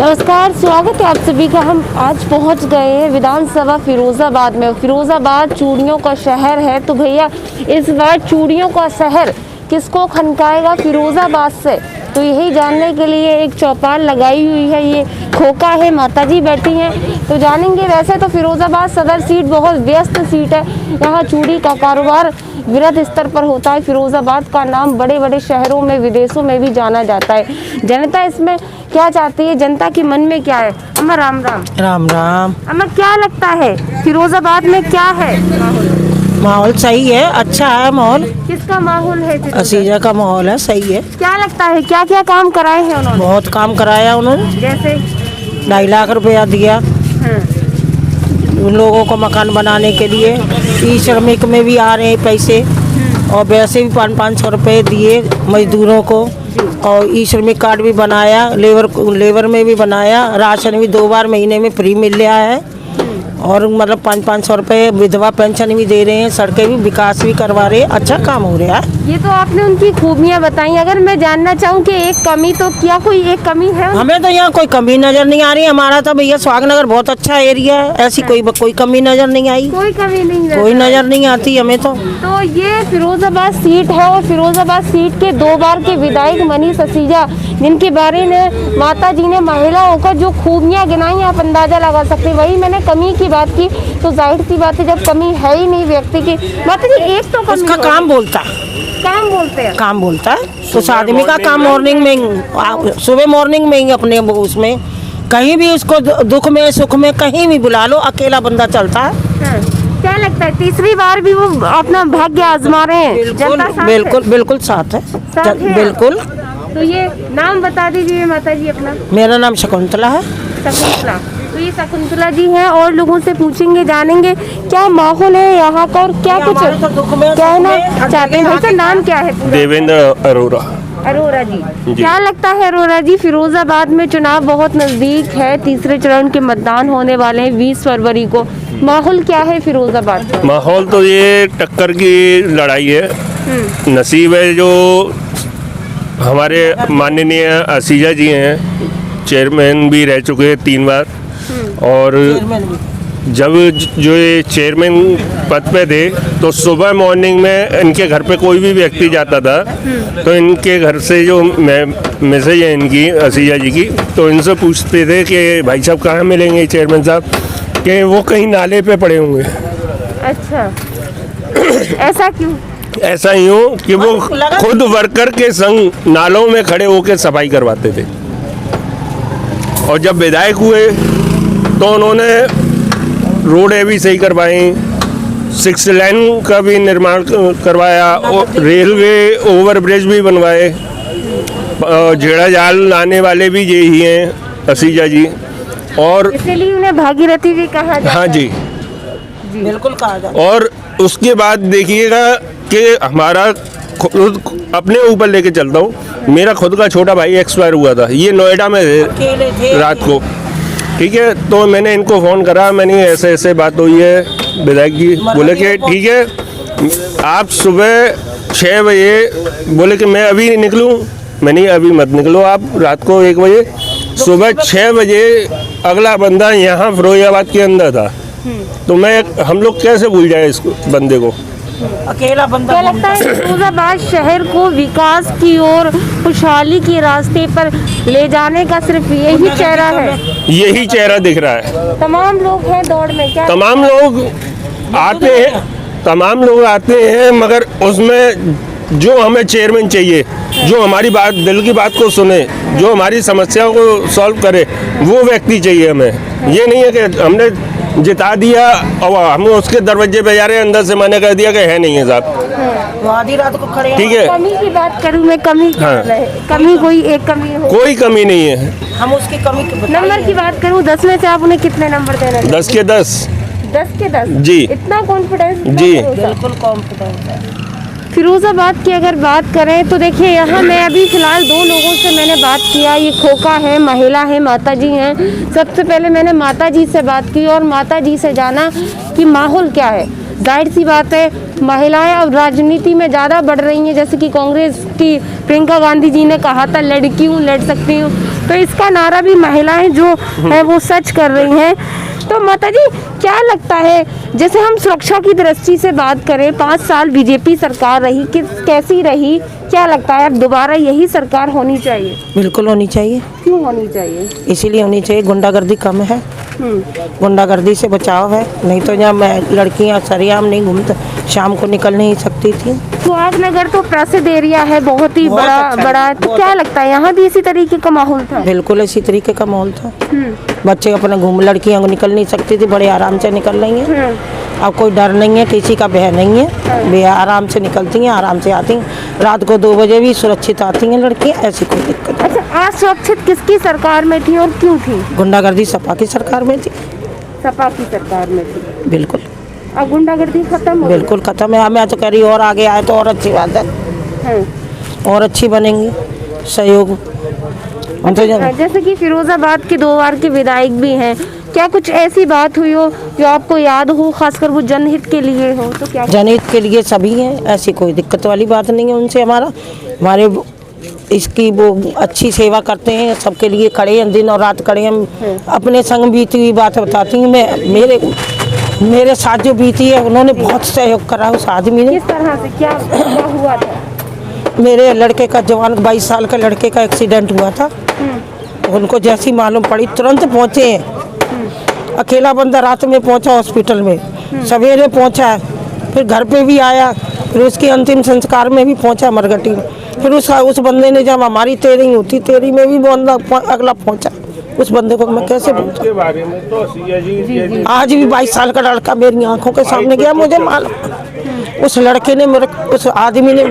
नमस्कार, स्वागत है आप सभी का। हम आज पहुंच गए हैं विधानसभा फिरोजाबाद में। फिरोजाबाद चूड़ियों का शहर है, तो भैया इस बार चूड़ियों का शहर किसको खनकाएगा फिरोजाबाद से, तो यही जानने के लिए एक चौपाल लगाई हुई है। ये खोका है, माताजी बैठी हैं, तो जानेंगे। वैसे तो फिरोजाबाद सदर सीट बहुत व्यस्त सीट है, यहाँ चूड़ी का कारोबार वृहद स्तर पर होता है। फिरोजाबाद का नाम बड़े बड़े शहरों में, विदेशों में भी जाना जाता है। जनता इसमें क्या चाहती है, जनता के मन में क्या है? अम्मा राम राम। राम राम। अम्मा क्या लगता है फिरोजाबाद में क्या है माहौल? सही है, अच्छा है माहौल। किसका माहौल है? असीजा का माहौल है, सही है। क्या लगता है क्या क्या काम कराए हैं उन्होंने? बहुत काम कराया उन्होंने। जैसे 2.5 लाख रुपया दिया उन लोगों को मकान बनाने के लिए। ई श्रमिक में भी आ रहे हैं पैसे, और वैसे भी 500-500 रुपये दिए मजदूरों को। और ई श्रमिक कार्ड भी बनाया, लेबर में भी बनाया। राशन भी 2 बार महीने में फ्री मिल रहा है, और मतलब 500-500 रुपये विधवा पेंशन भी दे रहे हैं। सड़कें भी विकास भी करवा रहे हैं, अच्छा काम हो रहा है। ये तो आपने उनकी खूबियाँ बताई। अगर मैं जानना चाहूँ कि एक कमी, तो क्या कोई एक कमी है? हमें तो यहाँ कोई कमी नजर नहीं आ रही। हमारा तो भैया स्वागनगर बहुत अच्छा एरिया है, ऐसी कोई कमी नजर नहीं आई। कोई कमी नहीं, कोई नजर नहीं आती हमें तो। ये फिरोजाबाद सीट है, और फिरोजाबाद सीट के 2 बार के विधायक मनीष असीजा, जिनके बारे में माता जी ने महिलाओं का जो खूबियाँ गिनाई, आप अंदाजा लगा सकते हैं। वही मैंने कमी की बात की, तो जाहिर सी बात है जब कमी है ही नहीं व्यक्ति की। माता जी एक तो कमी उसका काम बोलता है, काम बोलते हैं, काम बोलता है। उस आदमी का काम मॉर्निंग में, सुबह मॉर्निंग में ही अपने उसमें कहीं भी उसको दुख में सुख में कहीं भी बुला लो, अकेला बंदा चलता है। क्या लगता है तीसरी बार भी वो अपना भाग्य आजमा रहे हैं? बिल्कुल बिल्कुल साथ है, बिल्कुल। तो ये नाम बता दीजिए माता जी अपना। मेरा नाम शकुंतला है। शकुंतला, तो ये शकुंतला जी हैं। और लोगों से पूछेंगे, जानेंगे क्या माहौल है यहाँ का, और क्या कुछ कहना चाहते हैं। भाई का नाम क्या है? देवेंद्र अरोरा। अरोरा जी, क्या लगता है अरोरा जी, फिरोजाबाद में चुनाव बहुत नजदीक है, तीसरे चरण के मतदान होने वाले हैं 20 फरवरी को। माहौल क्या है फिरोजाबाद का? माहौल तो ये टक्कर की लड़ाई है। नसीब है जो हमारे माननीय असीजा जी हैं, चेयरमैन भी रह चुके हैं 3 बार। और जब जो ये चेयरमैन पद पे थे, तो सुबह मॉर्निंग में इनके घर पे कोई भी व्यक्ति जाता था, तो इनके घर से जो मैसेज है इनकी असीजा जी की, तो इनसे पूछते थे कि भाई साहब कहाँ मिलेंगे चेयरमैन साहब, कि वो कहीं नाले पे पड़े होंगे। अच्छा, ऐसा क्यों? ऐसा ही हो कि वो खुद वर्कर के संग नालों में खड़े होकर सफाई करवाते थे। और जब विधायक हुए तो उन्होंने रोडें भी सही करवाई, 6 लेन का भी निर्माण करवाया, और रेलवे ओवरब्रिज भी बनवाए। झेड़ा जाल लाने वाले भी यही हैं असीजा जी, और इसलिए उन्हें भागीरथी भी कहा जाता है। हाँ जी, बिल्कुल कहा जाता। और उसके बाद देखिएगा कि हमारा खुद अपने ऊपर लेके चलता हूँ, मेरा खुद का छोटा भाई एक्सपायर हुआ था, ये नोएडा में थे रात को, ठीक है। तो मैंने इनको फ़ोन करा, मैंने ऐसे ऐसे बात हुई है विधायक जी, बोले कि ठीक है आप सुबह 6 बजे, बोले कि मैं अभी निकलूँ, मैंने अभी मत निकलो, आप रात को 1 बजे, सुबह 6 बजे अगला बंदा यहाँ फिरोजाबाद के अंदर था। तो हम लोग कैसे भूल जाए इस बंदे को? अकेला बंदा। क्या लगता है फिरोजाबाद शहर को विकास की ओर, खुशहाली के रास्ते पर ले जाने का सिर्फ यही चेहरा है? यही चेहरा दिख रहा है। तमाम लोग हैं दौड़ में, क्या तमाम लोग आते हैं, मगर उसमें जो हमें चेयरमैन चाहिए, जो हमारी बात, दिल की बात को सुने, जो हमारी समस्याओं को सॉल्व करे, वो व्यक्ति चाहिए हमें। ये नहीं है कि हमने जिता दिया और हम उसके दरवाजे पे जा रहे हैं, अंदर से मैंने कह दिया कि है नहीं है साहब, आधी रात को खड़े। ठीक है। कमी की बात करूँ मैं, कमी क्या है? कमी कोई एक कमी हो? कोई कमी नहीं है। हम उसकी कमी नंबर की बात करूँ, 10 में से आप उन्हें कितने नंबर देना? 10 के 10। 10 के 10 जी। इतना कॉन्फिडेंस? जी, बिल्कुल कॉन्फिडेंस है। फिरोजाबाद की अगर बात करें तो देखिए, यहाँ मैं अभी फ़िलहाल 2 लोगों से मैंने बात किया। ये खोका है, महिला है, माता जी हैं। सबसे पहले मैंने माता जी से बात की और माता जी से जाना कि माहौल क्या है। जाहिर सी बात है, महिलाएं अब राजनीति में ज़्यादा बढ़ रही हैं। जैसे कि कांग्रेस की प्रियंका गांधी जी ने कहा था, लड़की हूँ, लड़ सकती हूँ। तो इसका नारा भी महिलाएं जो है वो सच कर रही हैं। तो माता जी क्या लगता है, जैसे हम सुरक्षा की दृष्टि से बात करें, 5 साल बीजेपी सरकार रही, कैसी रही, क्या लगता है अब दोबारा यही सरकार होनी चाहिए? बिल्कुल होनी चाहिए। क्यों होनी चाहिए? इसीलिए होनी चाहिए, गुंडागर्दी कम है, गुंडागर्दी से बचाव है। नहीं तो यहाँ लड़कियाँ सरेआम नहीं घूमते, शाम को निकल नहीं सकती थी। सुहागनगर तो प्रसिद्ध एरिया है, बहुत ही बहुत बड़ा अच्छा बड़ा है। तो क्या लगता है यहाँ भी इसी तरीके का माहौल था? बिल्कुल इसी तरीके का माहौल था। बच्चे अपने लड़कियाँ निकल नहीं सकती थी, बड़े आराम से निकल रही हैं। अब कोई डर नहीं है, किसी का भय नहीं है, वे आराम से निकलती हैं, आराम से आती हैं। रात को 2 बजे भी सुरक्षित आती हैं लड़कियाँ, ऐसी कोई दिक्कत नहीं। अच्छा, असुरक्षित किसकी सरकार में थी और क्यों थी? गुंडागर्दी सपा की सरकार में थी। सपा की सरकार में थी, बिल्कुल। अब गुंडागर्दी खत्म हो गई? बिल्कुल खत्म है। मैं तो कह रही हूँ और आगे आए तो और अच्छी बात है, और अच्छी बनेंगी सहयोग। हम तो जैसे कि फिरोजाबाद के 2 बार के विधायक भी हैं, क्या कुछ ऐसी बात हुई हो जो आपको याद हो, खासकर वो जनहित के लिए हो? तो क्या जनहित के लिए सभी हैं, ऐसी कोई दिक्कत वाली बात नहीं है उनसे। हमारे इसकी वो अच्छी सेवा करते हैं, सबके लिए खड़े हैं, दिन और रात खड़े हैं। अपने संग बीती हुई बात बताती हूँ मैं, मेरे साथ जो बीती है उन्होंने बहुत सहयोग करा उस आदमी ने। किस तरह से, क्या हुआ था? मेरे लड़के का, जवान 22 साल का लड़के का एक्सीडेंट हुआ था। उनको जैसी मालूम पड़ी तुरंत पहुँचे हैं। अकेला बंदा रात में पहुँचा हॉस्पिटल में, सवेरे पहुँचा है, फिर घर पे भी आया, फिर उसके अंतिम संस्कार में भी पहुँचा मरघटी में। फिर उस बंदे ने, जब हमारी तेरी होती, तेरी में भी बंदा अगला पहुँचा। उस बंदे को मैं कैसे उसके बारे में तो जी। आज भी 22 साल का लड़का मेरी आंखों के सामने गया, मुझे मालूम। उस लड़के ने उस आदमी ने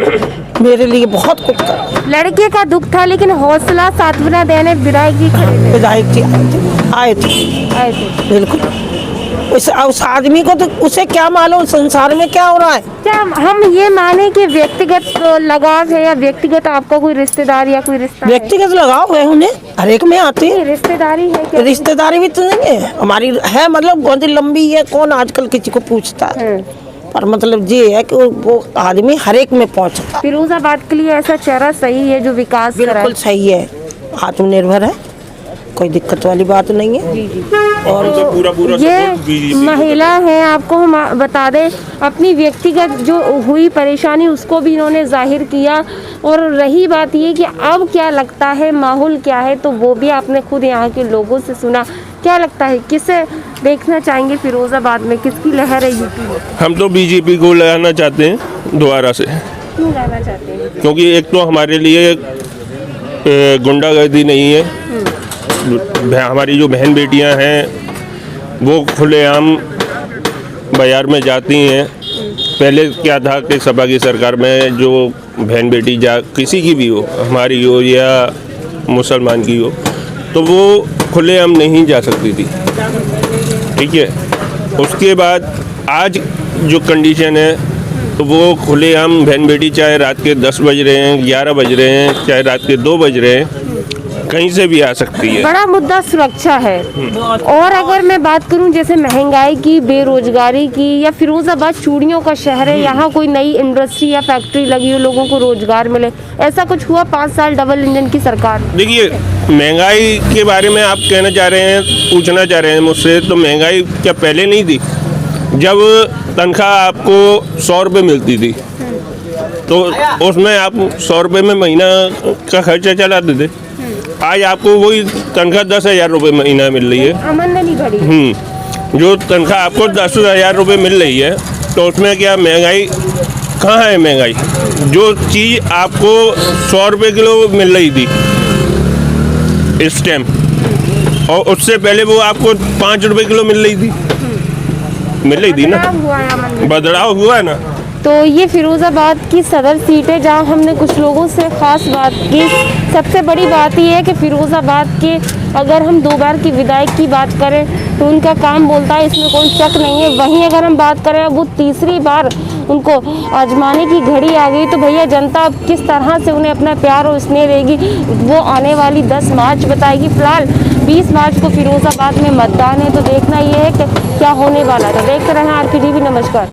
मेरे लिए बहुत कुछ करा। लड़के का दुख था, लेकिन हौसला सांत्वना देने विधायक जी खड़े थे। विधायक जी आए थे। बिल्कुल। उस आदमी को तो, उसे क्या मालूम संसार में क्या हो रहा है। क्या हम ये माने कि व्यक्तिगत लगाव है, या व्यक्तिगत आपका कोई रिश्तेदार या कोई रिश्ता है? व्यक्तिगत लगाव है उन्हें, हर एक में आती है। रिश्तेदारी है क्या? रिश्तेदारी भी तो नहीं है हमारी, है मतलब बहुत लंबी है, कौन आजकल किसी को पूछता है। पर मतलब ये है कि वो आदमी हर एक में पहुंचता। फिरोजाबाद के लिए ऐसा चेहरा सही है जो विकास कर रहा है? बिल्कुल सही है, आत्मनिर्भर है, कोई दिक्कत वाली बात नहीं है। जी। और पूरा ये महिला है, आपको हम बता दें, अपनी व्यक्तिगत जो हुई परेशानी उसको भी इन्होंने जाहिर किया। और रही बात ये कि अब क्या लगता है, माहौल क्या है, तो वो भी आपने खुद यहाँ के लोगों से सुना। क्या लगता है, किसे देखना चाहेंगे फिरोजाबाद में, किसकी लहर है यूपी में? हम तो बीजेपी को लाना चाहते हैं दोबारा से। क्यों लाना चाहते हैं? क्योंकि एक तो हमारे लिए गुंडागर्दी नहीं है, हमारी जो बहन बेटियां हैं वो खुलेआम बाजार में जाती हैं। पहले क्या था कि सपा की सरकार में जो बहन बेटी किसी की भी हो, हमारी हो या मुसलमान की हो, तो वो खुलेआम नहीं जा सकती थी। ठीक है, उसके बाद आज जो कंडीशन है, तो वो खुलेआम बहन बेटी, चाहे रात के 10 बज रहे हैं, 11 बज रहे हैं, चाहे रात के 2 बज रहे हैं, कहीं से भी आ सकती है। बड़ा मुद्दा सुरक्षा है। और अगर मैं बात करूं जैसे महंगाई की, बेरोजगारी की, या फिरोजाबाद चूड़ियों का शहर है, यहाँ कोई नई इंडस्ट्री या फैक्ट्री लगी हो, लोगों को रोजगार मिले, ऐसा कुछ हुआ 5 साल डबल इंजन की सरकार? देखिए, महंगाई के बारे में आप कहना चाह रहे हैं, पूछना चाह रहे हैं मुझसे, तो महंगाई क्या पहले नहीं थी? जब तनख्वाह आपको 100 रुपये मिलती थी तो उसमें आप 100 रुपये में महीना का खर्चा चलाते थे। आज आपको वही तनख्वाह 10,000 रुपये महीना मिल रही है। आमदनी बढ़ी। जो तनख्वाह आपको 10,000 रुपये मिल रही है, तो उसमें क्या महंगाई कहाँ है? महंगाई जो चीज़ आपको 100 रुपये किलो मिल रही थी इस टाइम, और उससे पहले वो आपको 5 रुपये किलो मिल रही थी ना। बदलाव हुआ है ना। तो ये फिरोजाबाद की सदर सीट है जहाँ हमने कुछ लोगों से ख़ास बात की। सबसे बड़ी बात ये है कि फिरोजाबाद के अगर हम 2 बार की विधायक की बात करें तो उनका काम बोलता है, इसमें कोई शक नहीं है। वहीं अगर हम बात करें वो तीसरी बार उनको आजमाने की घड़ी आ गई, तो भैया जनता किस तरह से उन्हें अपना प्यार और स्नेह देगी वो आने वाली 10 मार्च बताएगी। फिलहाल 20 मार्च को फिरोजाबाद में मतदान है, तो देखना ये है कि क्या होने वाला है। तो देखते रहें RK TV। नमस्कार।